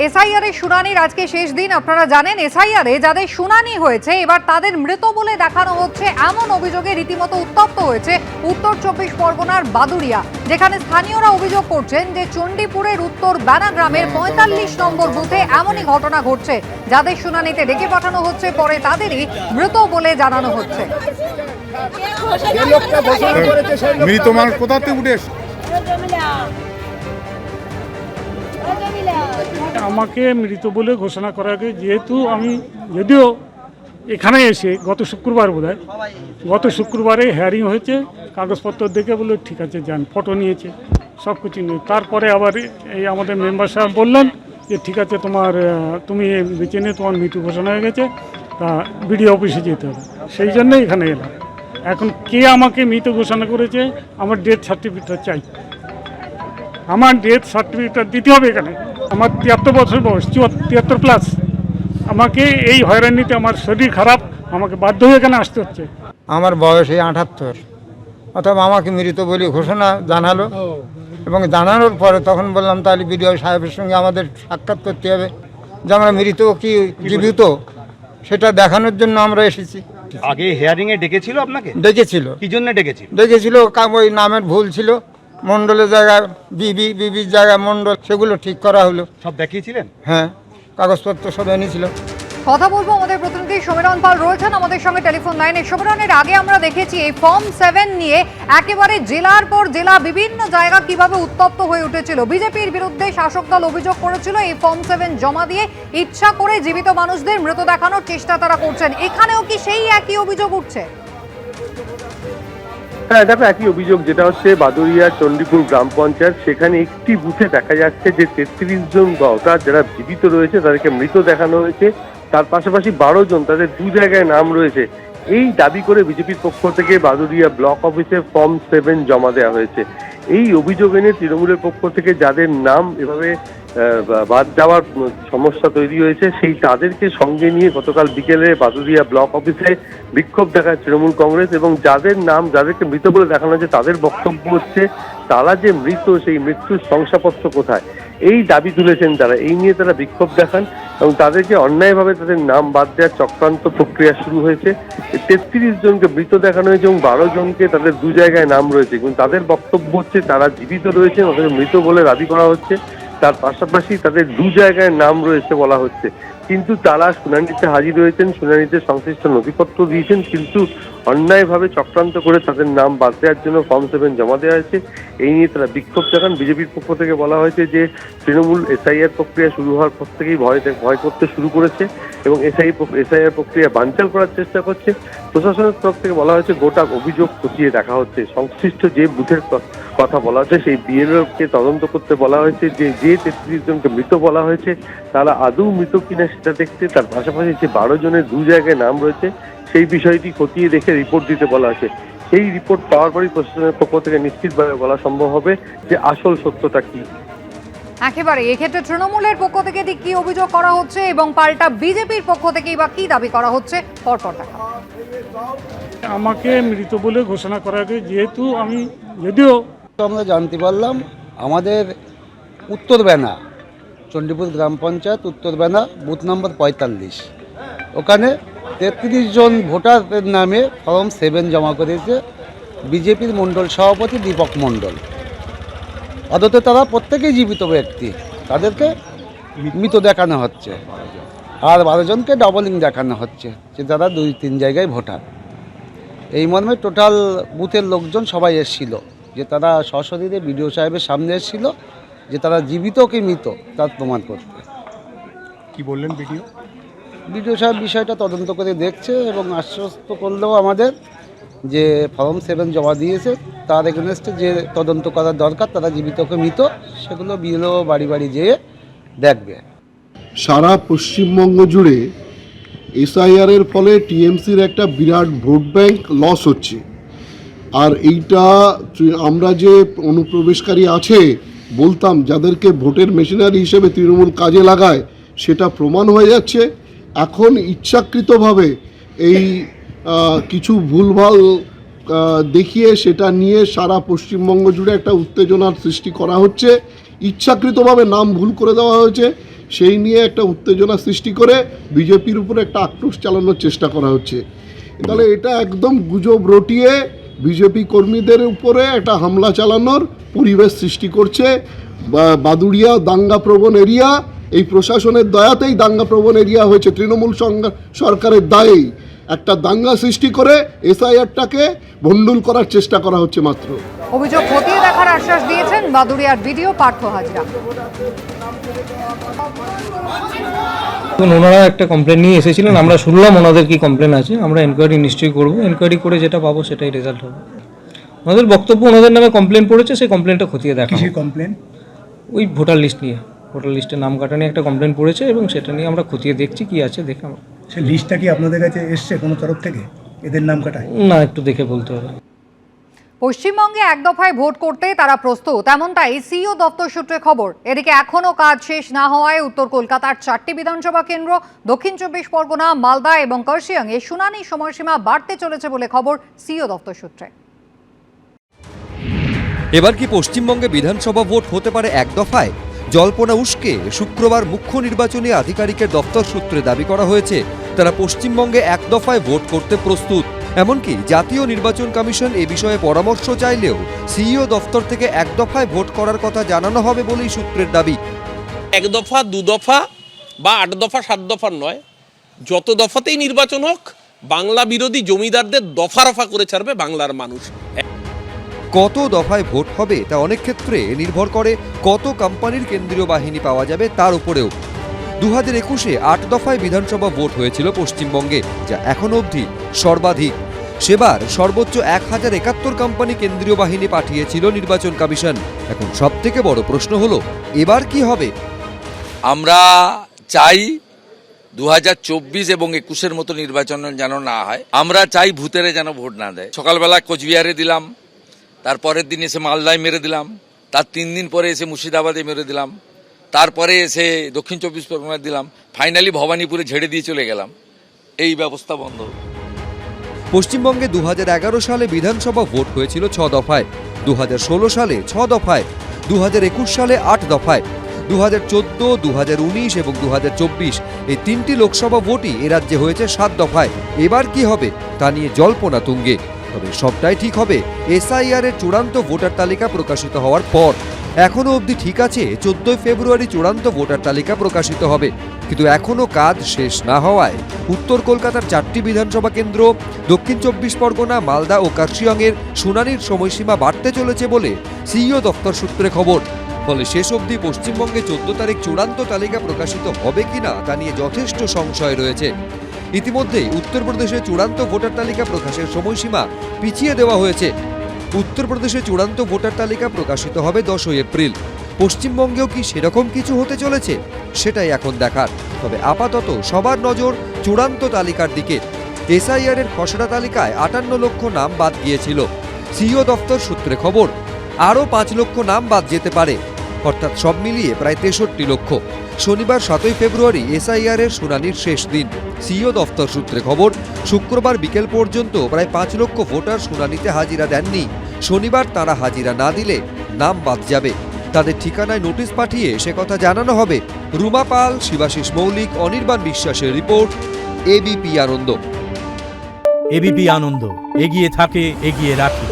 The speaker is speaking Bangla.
এসআইআর এর শুনানির আজকে শেষ দিন। আপনারা জানেন এসআইআর এ যাদের শুনানি হয়েছে এবার তাদের মৃত বলে দেখানো হচ্ছে এমন অভিযোগে রীতিমতো উত্তপ্ত হয়েছে উত্তর 24 পরগনার বাদুড়িয়া, যেখানে স্থানীয়রা অভিযোগ করছেন যে চণ্ডীপুরের উত্তর বানা গ্রামের 45 নম্বর বুথে এমনই ঘটনা ঘটছে। যাদের শুনানিতে ডেকে পাঠানো হচ্ছে পরে তাদেরই মৃত বলে জানানো হচ্ছে। মৃত মানুষ কোথা থেকে উঠে এসে আমাকে মৃত বলে ঘোষণা করা আগে, যেহেতু আমি যদিও এখানে এসে গত শুক্রবারে হেয়ারিং হয়েছে, কাগজপত্র দেখে বলে ঠিক আছে যান, ফটো নিয়েছে সব কিছু নিয়ে। তারপরে আবার এই আমাদের মেম্বার সাহেব বললেন যে ঠিক আছে তুমি বেঁচে নিয়ে তোমার মৃত্যু ঘোষণা হয়ে গেছে, তা বিডিও অফিসে যেতে হবে। সেই জন্যই এখানে এলাম। এখন কে আমাকে মৃত ঘোষণা করেছে, আমার ডেথ সার্টিফিকেট চাই, আমার ডেথ সার্টিফিকেট দিতে হবে। এখানে আমার 73 বছর বয়স, 73 প্লাস। আমাকে এই হয়রানিতে আমার শরীর খারাপ, আমাকে বাধ্য হয়ে এখানে আসতে হচ্ছে। আমার বয়স এই 78, অথবা আমাকে মৃত বলে ঘোষণা জানালো এবং জানানোর পরে তখন বললাম তাহলে বিডিও সাহেবের সঙ্গে আমাদের সাক্ষাৎ করতে হবে যে আমরা মৃত কি জীবিত সেটা দেখানোর জন্য আমরা এসেছি। আগে হিয়ারিং এ ডেকেছিল আপনাকে? ডেকেছিল। কি জন্য ডেকেছিল? ডেকেছিল ওই নামের ভুল ছিল, মণ্ডলের জায়গায় বিবির জায়গায় মণ্ডল, সেগুলো ঠিক করা হলো। সব দেখিয়েছিলেন? হ্যাঁ, কাগজপত্র সব এনেছিল। কথা বলবো, আমাদের প্রতিনিধি সমীরণ পাল রয়েছেন আমাদের সঙ্গে টেলিফোন লাইনে। সমীরণের আগে আমরা দেখেছি এই ফর্ম 7 নিয়ে একেবারে জেলার পর জেলা বিভিন্ন জায়গা কিভাবে উত্তপ্ত হয়ে উঠেছিল। বিজেপির বিরুদ্ধে শাসক দল অভিযোগ করেছিল এই ফর্ম 7 জমা দিয়ে ইচ্ছা করে জীবিত মানুষদের মৃত দেখানোর চেষ্টা তারা করছেন। এখানেও কি সেই একই অভিযোগ উঠছে? হ্যাঁ, দেখো একই অভিযোগ, যেটা হচ্ছে বাদুড়িয়া চণ্ডীপুর গ্রাম পঞ্চায়েত, সেখানে একটি বুথে দেখা যাচ্ছে যে 33 জন ভোটার যারা জীবিত রয়েছে তাদেরকে মৃত দেখানো হয়েছে। তার পাশাপাশি 12 জন, তাদের দু জায়গায় নাম রয়েছে। এই দাবি করে বিজেপির পক্ষ থেকে বাদুড়িয়া ব্লক অফিসে ফর্ম 7 জমা দেওয়া হয়েছে। এই অভিযোগ এনে তৃণমূলের পক্ষ থেকে যাদের নাম এভাবে বাদ যাওয়ার সমস্যা তৈরি হয়েছে, সেই তাদেরকে সঙ্গে নিয়ে গতকাল বিকেলে বাদুড়িয়া ব্লক অফিসে বিক্ষোভ দেখায় তৃণমূল কংগ্রেস। এবং যাদের নাম, যাদেরকে মৃত বলে দেখানো হয়েছে, তাদের বক্তব্য হচ্ছে তারা যে মৃত, সেই মৃত্যুর শংসাপত্র কোথায়, এই দাবি তুলেছেন তারা। এই নিয়ে তারা বিক্ষোভ দেখান এবং তাদেরকে অন্যায়ভাবে তাদের নাম বাদ দেওয়ার চক্রান্ত প্রক্রিয়া শুরু হয়েছে। 33 জনকে মৃত দেখানো হয়েছে এবং 12 জনকে তাদের দু জায়গায় নাম রয়েছে, কিন্তু তাদের বক্তব্য হচ্ছে তারা জীবিত রয়েছেন, তাদের মৃত বলে দাবি করা হচ্ছে। তার পাশাপাশি তাদের দু জায়গায় নাম রয়েছে বলা হচ্ছে, কিন্তু তারা শুনানিতে হাজির হয়েছেন, শুনানিতে সংশ্লিষ্ট নথিপত্র দিয়েছেন, কিন্তু অন্যায়ভাবে চক্রান্ত করে তাদের নাম বাদ দেওয়ার জন্য ফর্ম 7 জমা দেওয়া হয়েছে। এই নিয়ে তারা বিক্ষোভ দেখান। বিজেপির পক্ষ থেকে বলা হয়েছে যে তৃণমূল এসআইআর প্রক্রিয়া শুরু হওয়ার পর থেকেই ভয় করতে শুরু করেছে এবং এসআইআর প্রক্রিয়া বানচাল করার চেষ্টা করছে। প্রশাসনের তরফ থেকে বলা হয়েছে গোটা অভিযোগ খতিয়ে দেখা হচ্ছে। সংশ্লিষ্ট যে বুথের কথা বলা হচ্ছে সেই বিএলওকে তদন্ত করতে বলা হয়েছে, যে 33 জনকে মৃত বলা হয়েছে তারা আদৌ মৃত কিনা সেটা দেখতে। তার পাশাপাশি যে 12 জনের দু জায়গায় নাম রয়েছে সেই বিষয়টি খতিয়ে দেখে রিপোর্ট দিতে বলা হয়েছে। সেই রিপোর্ট পাওয়ার পরই প্রশাসনের পক্ষ থেকে নিশ্চিতভাবে বলা সম্ভব হবে যে আসল সত্যটা কি। একেবারে এক্ষেত্রে তৃণমূলের পক্ষ থেকে কি অভিযোগ করা হচ্ছে এবং পাল্টা বিজেপির পক্ষ থেকেই বা কি দাবি করা হচ্ছে, পরপর দেখা। আমাকে মৃত বলে ঘোষণা করা আগে, যেহেতু আমি যদিও আমরা জানতে পারলাম আমাদের উত্তর বেনা চণ্ডীপুর গ্রাম পঞ্চায়েত উত্তর বেনা বুথ নম্বর 45, ওখানে 33 জন ভোটারের নামে ফর্ম 7 জমা করেছে বিজেপির মণ্ডল সভাপতি দীপক মণ্ডল। আদতে তারা প্রত্যেকেই জীবিত ব্যক্তি, তাদেরকে মৃত দেখানো হচ্ছে, আর 12 জনকে ডবলিং দেখানো হচ্ছে যে তারা 2-3 জায়গায় ভোটার। এই মর্মে টোটাল বুথের লোকজন সবাই এসেছিল, যে তারা সশরীরে বিডিও সাহেবের সামনে এসেছিল যে তারা জীবিত কি মৃত তার প্রমাণ করতে। কি বললেন বিডিও সাহেব বিষয়টা তদন্ত করে দেখছে এবং আশ্বস্ত করলেও আমাদের যে ফর্ম 7 জমা দিয়েছে তার এগেনস্টে যে তদন্ত করার দরকার, তারা জীবিতকে মৃত সেগুলো বিএলও বাড়ি বাড়ি যেয়ে দেখবে। সারা পশ্চিমবঙ্গ জুড়ে এসআইআরের ফলে টিএমসির একটা বিরাট ভোট ব্যাংক লস হচ্ছে। আর এইটা আমরা যে অনুপ্রবেশকারী আছে বলতাম যাদেরকে ভোটের মেশিনারি হিসেবে তৃণমূল কাজে লাগায়, সেটা প্রমাণ হয়ে যাচ্ছে। এখন ইচ্ছাকৃতভাবে এই কিছু ভুলভাল দেখিয়ে সেটা নিয়ে সারা পশ্চিমবঙ্গ জুড়ে একটা উত্তেজনার সৃষ্টি করা হচ্ছে। ইচ্ছাকৃতভাবে নাম ভুল করে দেওয়া হয়েছে, সেই নিয়ে একটা উত্তেজনা সৃষ্টি করে বিজেপির উপরে একটা আক্রোশ চালানোর চেষ্টা করা হচ্ছে। তাহলে এটা একদম গুজব রটিয়ে বিজেপি কর্মীদের উপরে একটা হামলা চালানোর পরিবেশ সৃষ্টি করছে। বাদুড়িয়া দাঙ্গাপ্রবণ এরিয়া, এই প্রশাসনের দয়াতেই দাঙ্গাপ্রবণ এরিয়া হয়েছে, তৃণমূল সরকারের দায়েই একটা দাঙ্গা সৃষ্টি করে এসআইআরটাকে ভণ্ডুল করার চেষ্টা করা হচ্ছে মাত্র। অভিযোগ খতিয়ে দেখার আশ্বাস দিয়েছেন বাদুড়িয়ার বিডিও পার্থ হাজরা। ওনারা একটা কমপ্লেন নিয়ে এসেছিলেন, আমরা শুনলাম ওনাদের কি কমপ্লেন আছে, আমরা এনকোয়ারি নিশ্চয়ই করবো, এনকোয়ারি করে যেটা পাবো সেটাই রেজাল্ট হবে। ওনাদের বক্তব্য, ওনাদের নামে কমপ্লেন পড়েছে, সেই কমপ্লেনটা খতিয়ে দেখা। কমপ্লেন ওই ভোটার লিস্ট নিয়ে, ভোটার লিস্টে নাম কাটা নিয়ে একটা কমপ্লেন পড়েছে এবং সেটা নিয়ে আমরা খতিয়ে দেখছি কি আছে দেখে আমরা। সেই লিস্টটা কি আপনাদের কাছে এসছে কোনো তরফ থেকে এদের নাম কাটায়? না, একটু দেখে বলতে হবে। পশ্চিমবঙ্গে এক দফায় ভোট করতে তারা প্রস্তুত, এমনটাই সিইও দপ্তর সূত্রে খবর। এদিকে এখনো কাজ শেষ না হওয়ায় উত্তর কলকাতার 4টি বিধানসভা কেন্দ্র, দক্ষিণ 24 পরগনা, মালদা এবং কার্শিয়াংয়ে শুনানির সময়সীমা বাড়তে চলেছে বলে খবর সিইও দপ্তর সূত্রে। এবার কি পশ্চিমবঙ্গে বিধানসভা ভোট হতে পারে এক দফায়? জল্পনা উস্কে শুক্রবার মুখ্য নির্বাচনী আধিকারিকের দপ্তর সূত্রে দাবি করা হয়েছে তারা পশ্চিমবঙ্গে এক দফায় ভোট করতে প্রস্তুত। এমনকি জাতীয় নির্বাচন কমিশন এ বিষয়ে পরামর্শ চাইলেও সিইও দপ্তর থেকে এক দফায় ভোট করার কথা জানানো হবে বলেই সূত্রের দাবি। এক দফা, দু দফা বা 8 দফা 7 দফার নয়, যত দফাতেই নির্বাচন হোক বাংলা বিরোধী জমিদারদের দফা রফা করে ছাড়বে বাংলার মানুষ। কত দফায় ভোট হবে তা অনেক ক্ষেত্রে নির্ভর করে কত কোম্পানির কেন্দ্রীয় বাহিনী পাওয়া যাবে তার উপরেও। 2021-এ 8 দফায় বিধানসভা ভোট হয়েছিল পশ্চিমবঙ্গে, যা এখনো অবধি সর্বাধিক। সেবার সর্বোচ্চ 1071 কোম্পানি কেন্দ্রীয় বাহিনী পাঠিয়েছিল নির্বাচন কমিশন। এখন সবথেকে বড় প্রশ্ন হলো এবার কি হবে? আমরা চাই 2024 এবং 21-এর মতো নির্বাচন যেন না হয়। আমরা চাই ভূতেরে যেন ভোট না দেয়। সকালবেলা কোচবিহারে দিলাম, তারপরের দিন এসে মালদায় মেরে দিলাম, তার 3 দিন পরে এসে মুর্শিদাবাদে মেরে দিলাম, তারপরে এসে দক্ষিণ 24 পরগনায় দিলাম, ফাইনালি ভবানীপুরে ঝেড়ে দিয়ে চলে গেলাম। এই ব্যবস্থা বন্ধ। পশ্চিমবঙ্গে 2011 সালে বিধানসভা ভোট হয়েছিল 6 দফায়, 2016 সালে 6 দফায়, 2021 সালে 8 দফায়, 2014, 2019 এবং 2024 এই 3টি লোকসভা ভোটই এ রাজ্যে হয়েছে 7 দফায়। এবার কি হবে তা নিয়ে জল্পনা তুঙ্গে। তবে সবটাই ঠিক হবে এসআইআর এর চূড়ান্ত ভোটার তালিকা প্রকাশিত হওয়ার পর। এখনো অবধি ঠিক আছে 14 ফেব্রুয়ারি চূড়ান্ত ভোটার তালিকা প্রকাশিত হবে, কিন্তু এখনো কাজ শেষ না হওয়ায় উত্তর কলকাতার 4টি বিধানসভা কেন্দ্র, দক্ষিণ 24 পরগনা, মালদা ও কার্শিয়াংয়ের শুনানির সময়সীমা বাড়তে চলেছে বলে সিইও দপ্তর সূত্রে খবর। ফলে শেষ অবধি পশ্চিমবঙ্গে 14 তারিখ চূড়ান্ত তালিকা প্রকাশিত হবে কিনা তা নিয়ে যথেষ্ট সংশয় রয়েছে। ইতিমধ্যেই উত্তরপ্রদেশে চূড়ান্ত ভোটার তালিকা প্রকাশের সময়সীমা পিছিয়ে দেওয়া হয়েছে। উত্তরপ্রদেশে চূড়ান্ত ভোটার তালিকা প্রকাশিত হবে 10 এপ্রিল। পশ্চিমবঙ্গেও কি সেরকম কিছু হতে চলেছে সেটাই এখন দেখার। তবে আপাতত সবার নজর চূড়ান্ত তালিকার দিকে। এসআইআর এর খসড়া তালিকায় 58 লক্ষ নাম বাদ গিয়েছিল। সিইও দপ্তর সূত্রে খবর আরও 5 লক্ষ নাম বাদ যেতে পারে, অর্থাৎ সব মিলিয়ে প্রায় 63 লক্ষ। শনিবার 7 ফেব্রুয়ারি এসআইআর এর শুনানির শেষ দিন। সিইও দপ্তর সূত্রে খবর শুক্রবার বিকেল পর্যন্ত প্রায় 5 লক্ষ ভোটার শুনানিতে হাজিরা দেননি। শনিবার তারা হাজিরা না দিলে নাম বাদ যাবে। তাদের ঠিকানায় নোটিশ পাঠিয়ে সে কথা জানানো হবে। রুমা পাল, শিবাশিস মৌলিক, অনির্বাণ বিশ্বাসের রিপোর্ট, এবিপি আনন্দ। এবিপি আনন্দ, এগিয়ে থাকে, এগিয়ে রাখে।